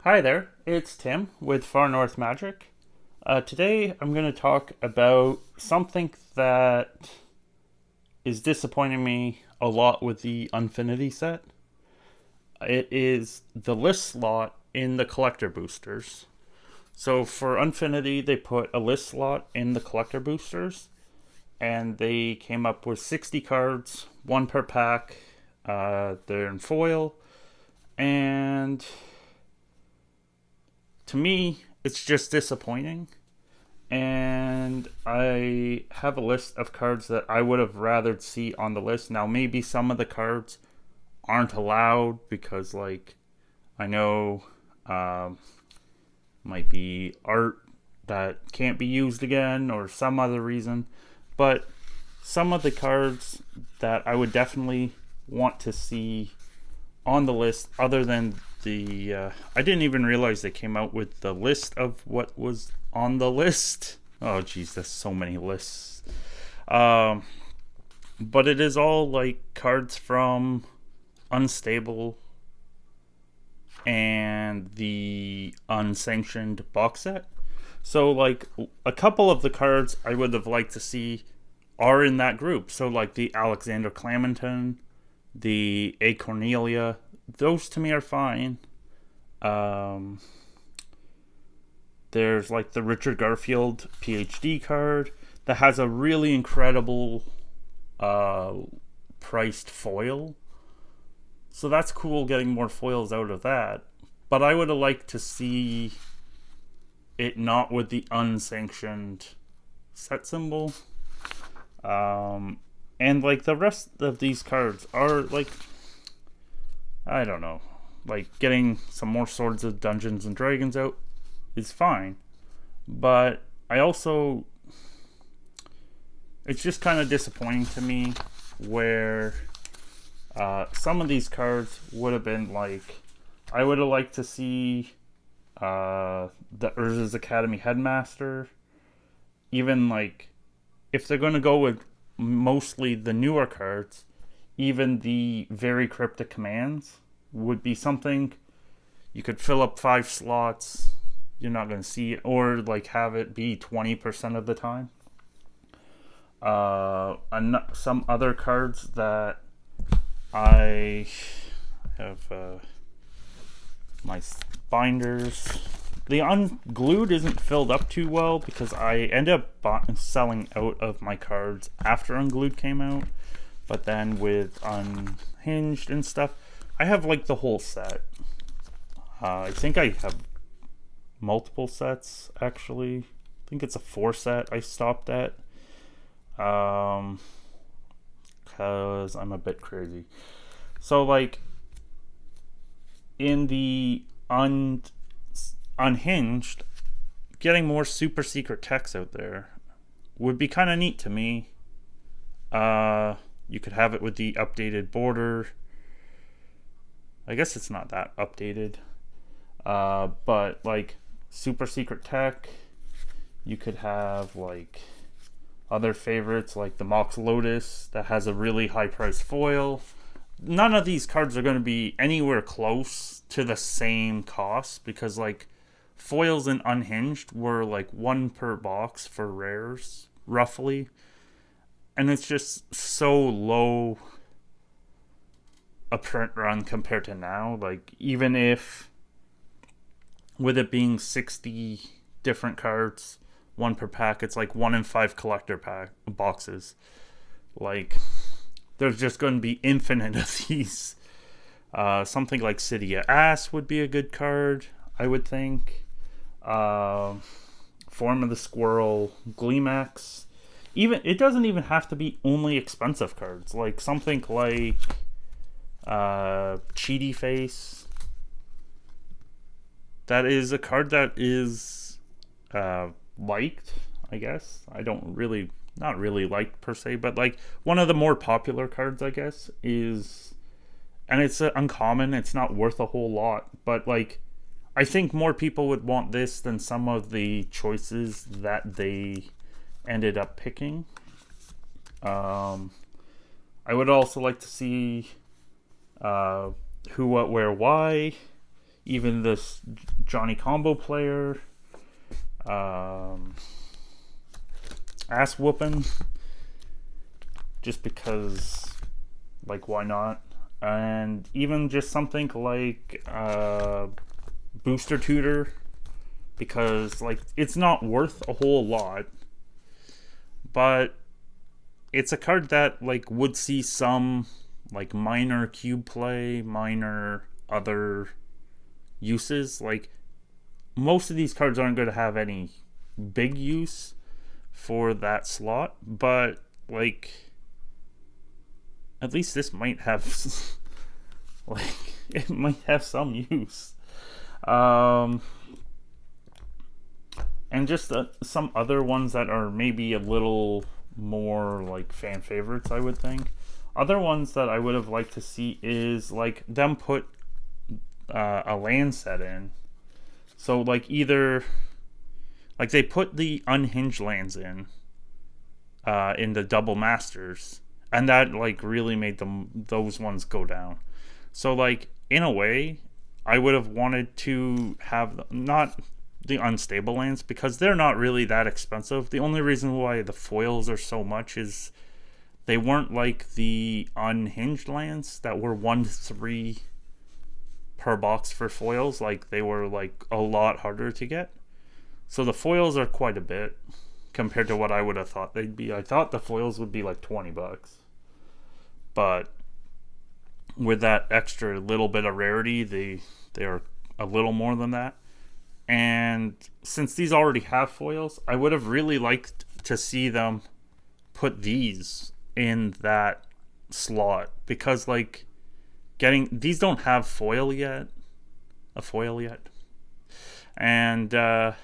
Hi there, it's Tim with Far North Magic. Today I'm going to talk about something that is disappointing me a lot with the Unfinity set. It is the list slot in the collector boosters. So for Unfinity, they put a list slot in the collector boosters, and they came up with 60 cards, one per pack. They're in foil, and to me, it's just disappointing. And I have a list of cards that I would have rather see on the list. Now, maybe some of the cards aren't allowed because, like, I know might be art that can't be used again or some other reason. But some of the cards that I would definitely want to see on the list, other than the I didn't even realize they came out with the list of what was on the list. Oh geez, that's so many lists. um but it is all like cards from Unstable and the unsanctioned box set. So like a couple of the cards I would have liked to see are in that group. So like the Alexander Clamenton, the A Cornelia, those to me are fine. Um, there's like the Richard Garfield PhD card that has a really incredible uh, priced foil. So that's cool getting more foils out of that. But I would have liked to see it not with the unsanctioned set symbol. And like the rest of these cards are like, I don't know, like getting some more Swords of Dungeons and Dragons out is fine, but I also, it's just kind of disappointing to me where some of these cards would have been like, I would have liked to see the Urza's Academy Headmaster. Even like, if they're going to go with mostly the newer cards, even the very cryptic commands would be something you could fill up 5 slots. You're not going to see it, or like have it be 20% of the time. Some other cards that I have my binders. The Unglued isn't filled up too well because I ended up selling out of my cards after Unglued came out. But then with Unhinged and stuff, I have like the whole set. I think I have multiple sets actually. I think it's a 4 set I stopped at. Because I'm a bit crazy. So like in the Unhinged, getting more super secret techs out there would be kind of neat to me. You could have it with the updated border. I guess it's not that updated. But like super secret tech, you could have like other favorites like the Mox Lotus that has a really high price foil. None of these cards are going to be anywhere close to the same cost because like foils in Unhinged were like 1 per box for rares roughly, and it's just so low a print run compared to now. Like even if with it being 60 different cards, 1 per pack, it's like 1 in 5 collector pack boxes. Like there's just going to be infinite of these. Something like City of Ass would be a good card, I would think. Form of the Squirrel, Gleemax. Even it doesn't even have to be only expensive cards. Like something like Cheaty Face. That is a card that is liked, I guess. I don't really, not really liked per se, but like one of the more popular cards, I guess, is, and it's uncommon. It's not worth a whole lot, but like I think more people would want this than some of the choices that they ended up picking. I would also like to see Who, What, Where, Why. even this Johnny Combo player, ass whooping, just because, like, why not? And even just something like Booster Tutor, because, like, it's not worth a whole lot, but it's a card that, like, would see some, like, minor cube play, minor other uses. Like, most of these cards aren't going to have any big use for that slot, but, like, at least this might have like, it might have some use. And just some other ones that are maybe a little more like fan favorites, I would think. Other ones that I would have liked to see is like them put a land set in. So like either like they put the unhinged lands in the double masters, and that like really made those ones go down. So like in a way, I would have wanted to have not the unstable lands, because they're not really that expensive. The only reason why the foils are so much is they weren't like the unhinged lands that were 1-3 per box for foils. Like they were like a lot harder to get. So the foils are quite a bit compared to what I would have thought they'd be. I thought the foils would be like $20. But with that extra little bit of rarity, they are a little more than that. And since these already have foils, I would have really liked to see them put these in that slot, because like getting these don't have a foil yet, and I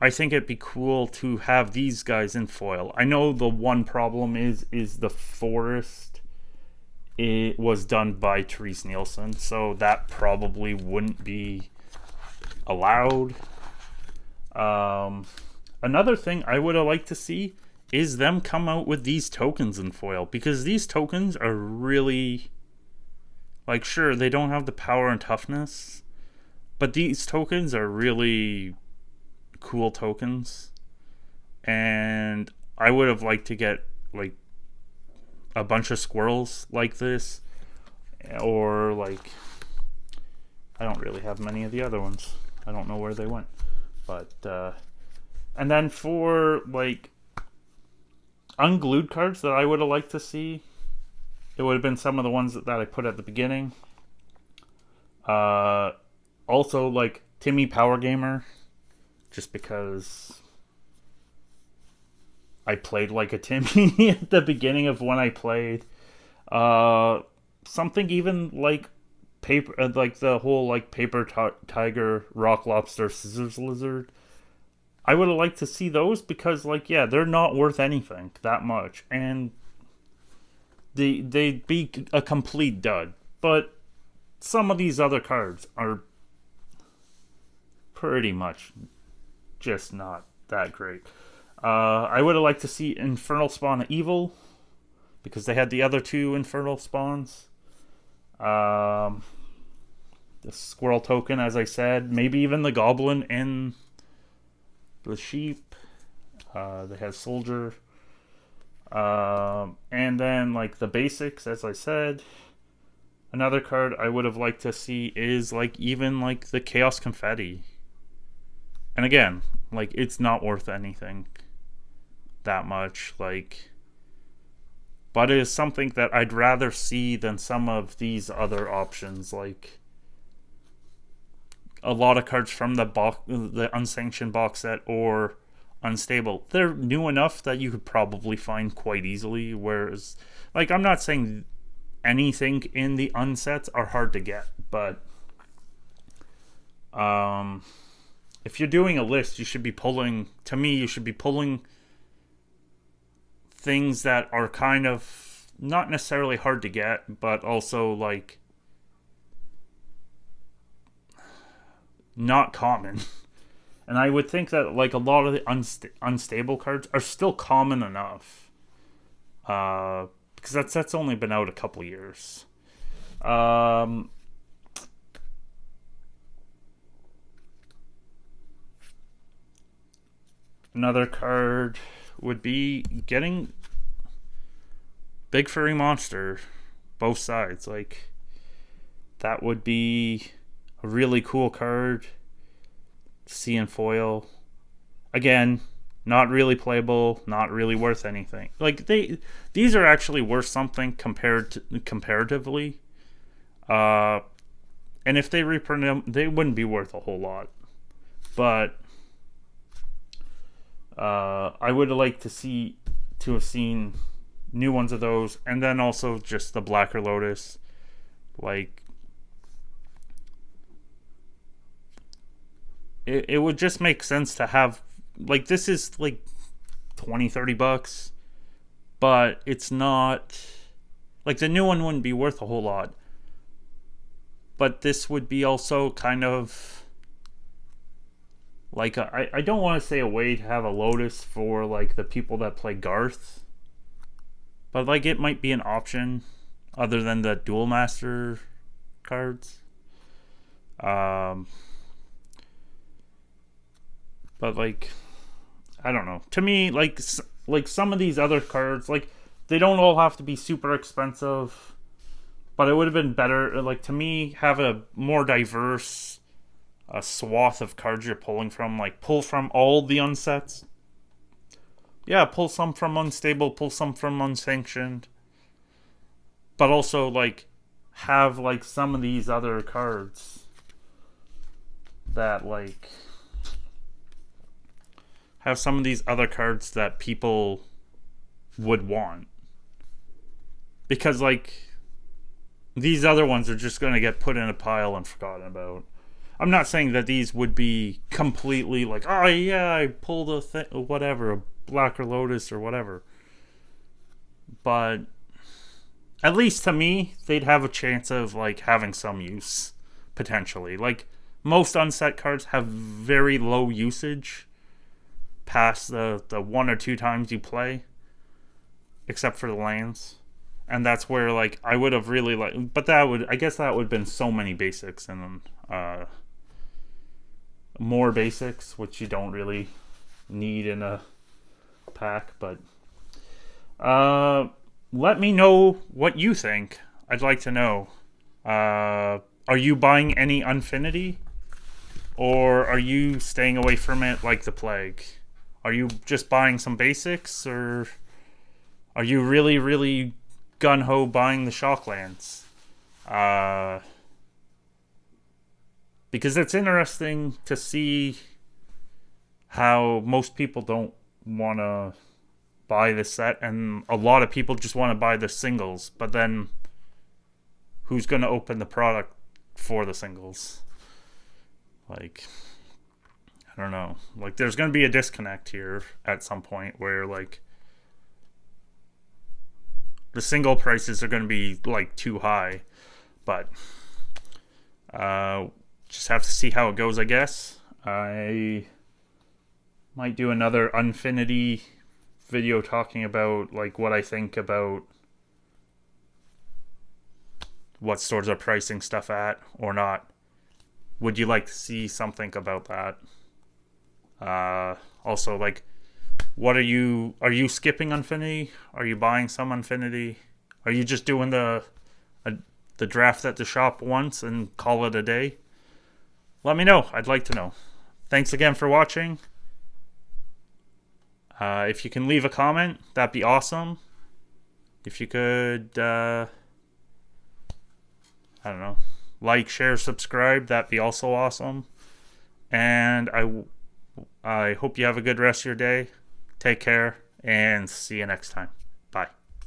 think it'd be cool to have these guys in foil. I know the one problem is the forest. It was done by Therese Nielsen, so that probably wouldn't be allowed. Another thing I would have liked to see is them come out with these tokens in foil, because these tokens are really, like, sure, they don't have the power and toughness, but these tokens are really cool tokens, and I would have liked to get like a bunch of squirrels like this, or like I don't really have many of the other ones. I don't know where they went. But and then for like unglued cards that I would have liked to see, it would have been some of the ones that I put at the beginning. Also like Timmy Power Gamer, just because I played like a Timmy at the beginning of when I played. Something even like paper, like the whole like paper tiger, rock lobster, scissors lizard. I would have liked to see those, because like, yeah, they're not worth anything that much, and they'd be a complete dud. But some of these other cards are pretty much just not that great. I would have liked to see Infernal Spawn Evil, because they had the other two Infernal Spawns. The squirrel token, as I said, maybe even the goblin and the sheep. They had soldier. And then like the basics, as I said. Another card I would have liked to see is like even like the Chaos Confetti. And again, like it's not worth anything that much, like, but it is something that I'd rather see than some of these other options, like a lot of cards from the unsanctioned box set or unstable. They're new enough that you could probably find quite easily, whereas like I'm not saying anything in the unsets are hard to get, but if you're doing a list, you should be pulling things that are kind of not necessarily hard to get, but also like not common. And I would think that like a lot of the unstable cards are still common enough, because that's only been out a couple years. Another card would be getting Big Furry Monster, both sides. Like, that would be a really cool card to see in foil. Again, not really playable, not really worth anything. Like, these are actually worth something comparatively. And if they reprint them, they wouldn't be worth a whole lot. But I would like to have seen new ones of those, and then also just the Blacker Lotus. Like, it would just make sense to have, like, this is like $20-$30, but it's not like the new one wouldn't be worth a whole lot, but this would be also kind of like I don't want to say a way to have a Lotus for like the people that play Garth, but like it might be an option other than the Duel Master cards. But like, I don't know. To me, like some of these other cards, like, they don't all have to be super expensive, but it would have been better, like, to me, have a more diverse swath of cards you're pulling from. Like, pull from all the unsets. Yeah, pull some from Unstable, pull some from Unsanctioned. But also, like, have, like, some of these other cards that, like, have some of these other cards that people would want. Because, like, these other ones are just going to get put in a pile and forgotten about. I'm not saying that these would be completely like, oh yeah, I pulled a Blacker Lotus or whatever. But at least to me, they'd have a chance of like having some use, potentially. Like, most unset cards have very low usage past the 1 or 2 times you play, except for the lands. And that's where, like, I would have really liked, but I guess that would have been so many basics and more basics, which you don't really need in a pack. But let me know what you think. I'd like to know. Are you buying any Unfinity, or are you staying away from it like the plague? Are you just buying some basics, or are you really, really gun-ho buying the Shocklands? Because it's interesting to see how most people don't want to buy the set, and a lot of people just want to buy the singles, but then who's going to open the product for the singles? Like, I don't know. Like, there's going to be a disconnect here at some point where, like, the single prices are going to be, like, too high. But just have to see how it goes, I guess. I might do another Unfinity video talking about, like, what I think about what stores are pricing stuff at or not. Would you like to see something about that? Also, like, what are you skipping Unfinity? Are you buying some Unfinity? Are you just doing the draft at the shop once and call it a day? Let me know. I'd like to know. Thanks again for watching. If you can leave a comment, that'd be awesome. If you could, I don't know, like, share, subscribe, that'd be also awesome. And I hope you have a good rest of your day. Take care, and see you next time.